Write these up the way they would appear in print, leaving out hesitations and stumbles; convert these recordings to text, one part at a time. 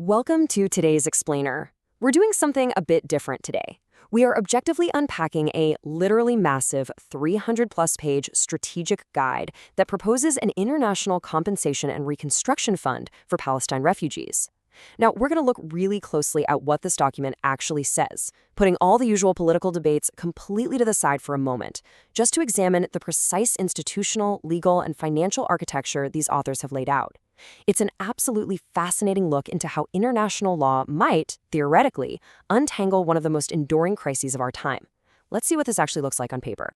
Welcome to today's Explainer. We're doing something a bit different today. We are objectively unpacking a literally massive 300-plus page strategic guide that proposes an international compensation and reconstruction fund for Palestine refugees. Now, we're going to look really closely at what this document actually says, putting all the usual political debates completely to the side for a moment, just to examine the precise institutional, legal, and financial architecture these authors have laid out. It's an absolutely fascinating look into how international law might, theoretically, untangle one of the most enduring crises of our time. Let's see what this actually looks like on paper.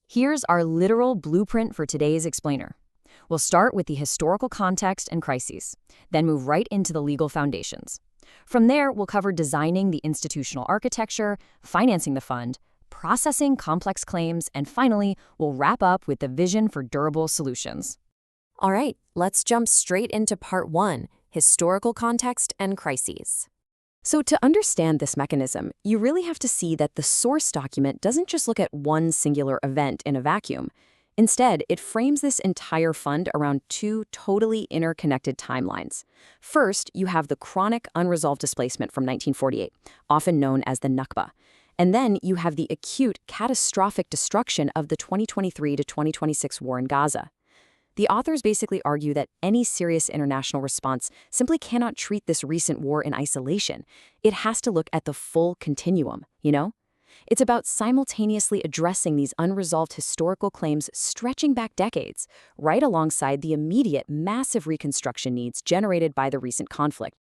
Here's our literal blueprint for today's Explainer. We'll start with the historical context and crises, then move right into the legal foundations. From there, we'll cover designing the institutional architecture, financing the fund, processing complex claims, and finally, we'll wrap up with the vision for durable solutions. All right, let's jump straight into part 1, historical context and crises. So to understand this mechanism, you really have to see that the source document doesn't just look at one singular event in a vacuum. Instead, it frames this entire fund around two totally interconnected timelines. First, you have the chronic unresolved displacement from 1948, often known as the Nakba. And then you have the acute, catastrophic destruction of the 2023 to 2026 war in Gaza. The authors basically argue that any serious international response simply cannot treat this recent war in isolation. It has to look at the full continuum, you know? It's about simultaneously addressing these unresolved historical claims stretching back decades, right alongside the immediate massive reconstruction needs generated by the recent conflict.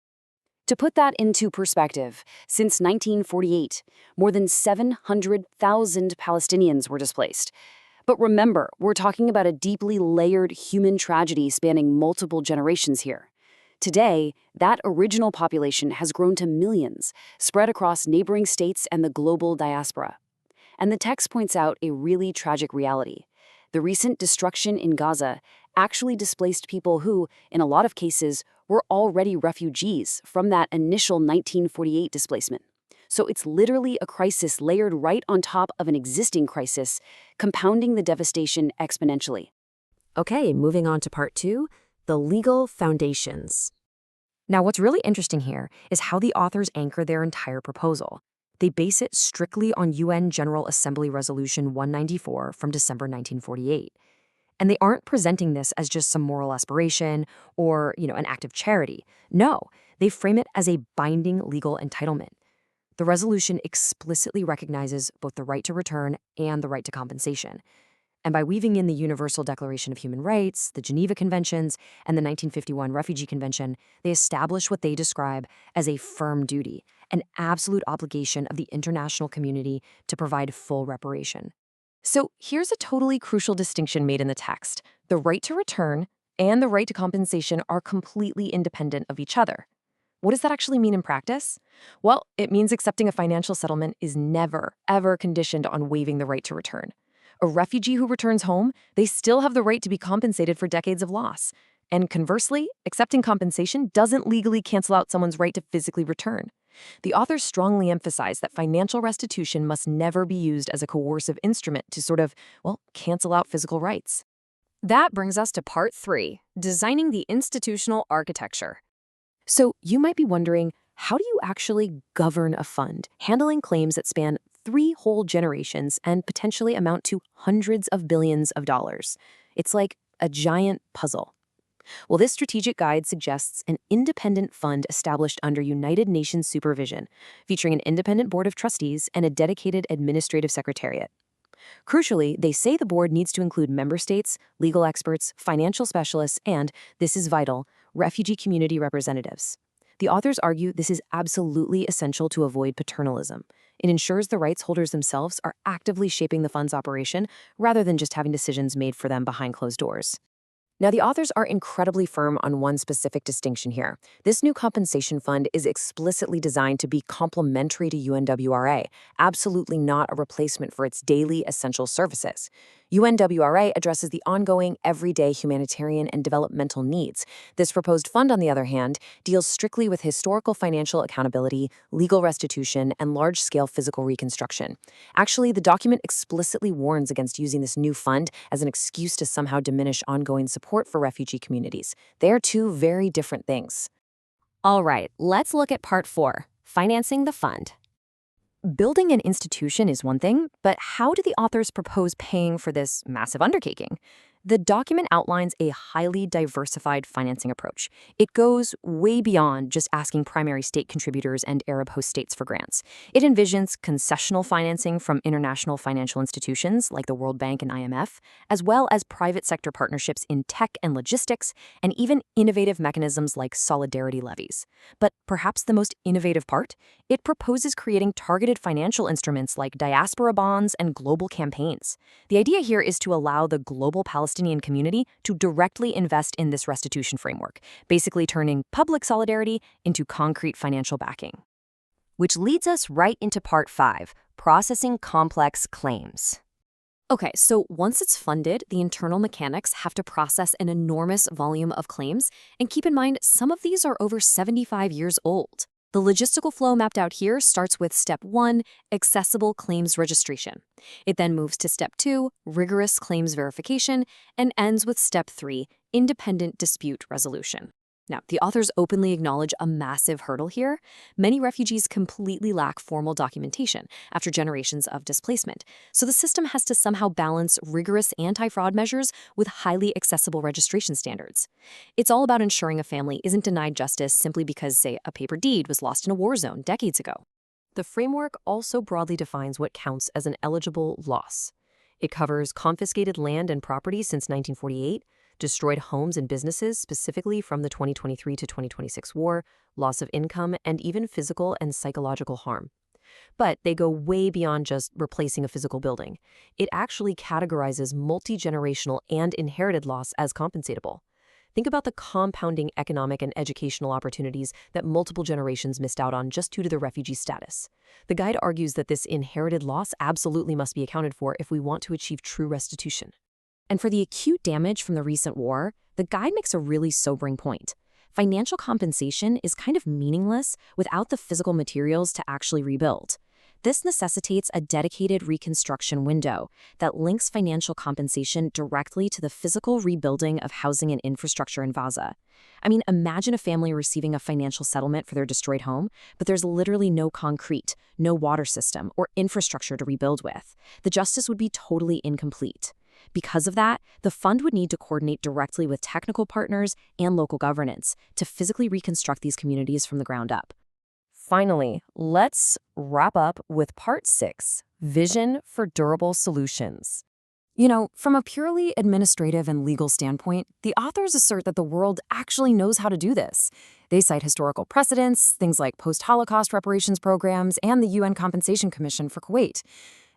To put that into perspective, since 1948, more than 700,000 Palestinians were displaced. But remember, we're talking about a deeply layered human tragedy spanning multiple generations here. Today, that original population has grown to millions, spread across neighboring states and the global diaspora. And the text points out a really tragic reality. The recent destruction in Gaza actually displaced people who, in a lot of cases, were already refugees from that initial 1948 displacement. So it's literally a crisis layered right on top of an existing crisis, compounding the devastation exponentially. Okay, moving on to part 2, the legal foundations. Now, what's really interesting here is how the authors anchor their entire proposal. They base it strictly on UN General Assembly Resolution 194 from December 1948. And they aren't presenting this as just some moral aspiration or, an act of charity. No, they frame it as a binding legal entitlement. The resolution explicitly recognizes both the right to return and the right to compensation. And by weaving in the Universal Declaration of Human Rights, the Geneva Conventions, and the 1951 Refugee Convention, they establish what they describe as a firm duty, an absolute obligation of the international community to provide full reparation. So here's a totally crucial distinction made in the text. The right to return and the right to compensation are completely independent of each other. What does that actually mean in practice? Well, it means accepting a financial settlement is never, ever conditioned on waiving the right to return. A refugee who returns home, they still have the right to be compensated for decades of loss. And conversely, accepting compensation doesn't legally cancel out someone's right to physically return. The authors strongly emphasize that financial restitution must never be used as a coercive instrument to cancel out physical rights. That brings us to part 3, designing the institutional architecture. So you might be wondering, how do you actually govern a fund, handling claims that span 3 whole generations and potentially amount to hundreds of billions of dollars? It's like a giant puzzle. Well, this strategic guide suggests an independent fund established under United Nations supervision, featuring an independent board of trustees and a dedicated administrative secretariat. Crucially, they say the board needs to include member states, legal experts, financial specialists, and, this is vital, refugee community representatives. The authors argue this is absolutely essential to avoid paternalism. It ensures the rights holders themselves are actively shaping the fund's operation rather than just having decisions made for them behind closed doors. Now, the authors are incredibly firm on one specific distinction here. This new compensation fund is explicitly designed to be complementary to UNWRA, absolutely not a replacement for its daily essential services. UNWRA addresses the ongoing, everyday humanitarian and developmental needs. This proposed fund, on the other hand, deals strictly with historical financial accountability, legal restitution, and large-scale physical reconstruction. Actually, the document explicitly warns against using this new fund as an excuse to somehow diminish ongoing support for refugee communities. They are two very different things. All right, let's look at part 4, financing the fund. Building an institution is one thing, but how do the authors propose paying for this massive undertaking? The document outlines a highly diversified financing approach. It goes way beyond just asking primary state contributors and Arab host states for grants. It envisions concessional financing from international financial institutions like the World Bank and IMF, as well as private sector partnerships in tech and logistics, and even innovative mechanisms like solidarity levies. But perhaps the most innovative part? It proposes creating targeted financial instruments like diaspora bonds and global campaigns. The idea here is to allow the global Palestinian community to directly invest in this restitution framework, basically turning public solidarity into concrete financial backing. Which leads us right into part 5, processing complex claims. Okay, so once it's funded, the internal mechanics have to process an enormous volume of claims, and keep in mind, some of these are over 75 years old. The logistical flow mapped out here starts with Step 1, accessible claims registration. It then moves to Step 2, rigorous claims verification, and ends with Step 3, independent dispute resolution. Now, the authors openly acknowledge a massive hurdle here. Many refugees completely lack formal documentation after generations of displacement, so the system has to somehow balance rigorous anti-fraud measures with highly accessible registration standards. It's all about ensuring a family isn't denied justice simply because, say, a paper deed was lost in a war zone decades ago. The framework also broadly defines what counts as an eligible loss. It covers confiscated land and property since 1948, destroyed homes and businesses specifically from the 2023 to 2026 war, loss of income, and even physical and psychological harm. But they go way beyond just replacing a physical building. It actually categorizes multi-generational and inherited loss as compensatable. Think about the compounding economic and educational opportunities that multiple generations missed out on just due to their refugee status. The guide argues that this inherited loss absolutely must be accounted for if we want to achieve true restitution. And for the acute damage from the recent war, the guide makes a really sobering point. Financial compensation is kind of meaningless without the physical materials to actually rebuild. This necessitates a dedicated reconstruction window that links financial compensation directly to the physical rebuilding of housing and infrastructure in Gaza. I mean, imagine a family receiving a financial settlement for their destroyed home, but there's literally no concrete, no water system, or infrastructure to rebuild with. The justice would be totally incomplete. Because of that, the fund would need to coordinate directly with technical partners and local governance to physically reconstruct these communities from the ground up. Finally, let's wrap up with part 6, vision for durable solutions. You know, from a purely administrative and legal standpoint, the authors assert that the world actually knows how to do this. They cite historical precedents, things like post-Holocaust reparations programs, and the UN Compensation Commission for Kuwait.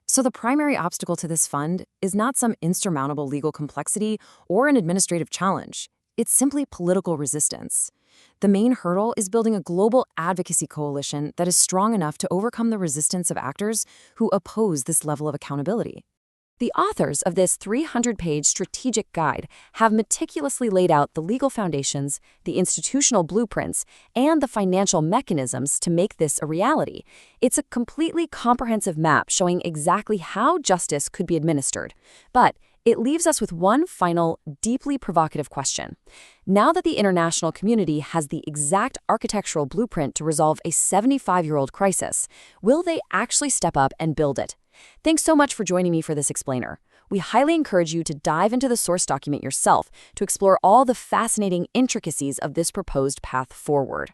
So the primary obstacle to this fund is not some insurmountable legal complexity or an administrative challenge. It's simply political resistance. The main hurdle is building a global advocacy coalition that is strong enough to overcome the resistance of actors who oppose this level of accountability. The authors of this 300-page strategic guide have meticulously laid out the legal foundations, the institutional blueprints, and the financial mechanisms to make this a reality. It's a completely comprehensive map showing exactly how justice could be administered. But it leaves us with one final, deeply provocative question. Now that the international community has the exact architectural blueprint to resolve a 75-year-old crisis, will they actually step up and build it? Thanks so much for joining me for this explainer. We highly encourage you to dive into the source document yourself to explore all the fascinating intricacies of this proposed path forward.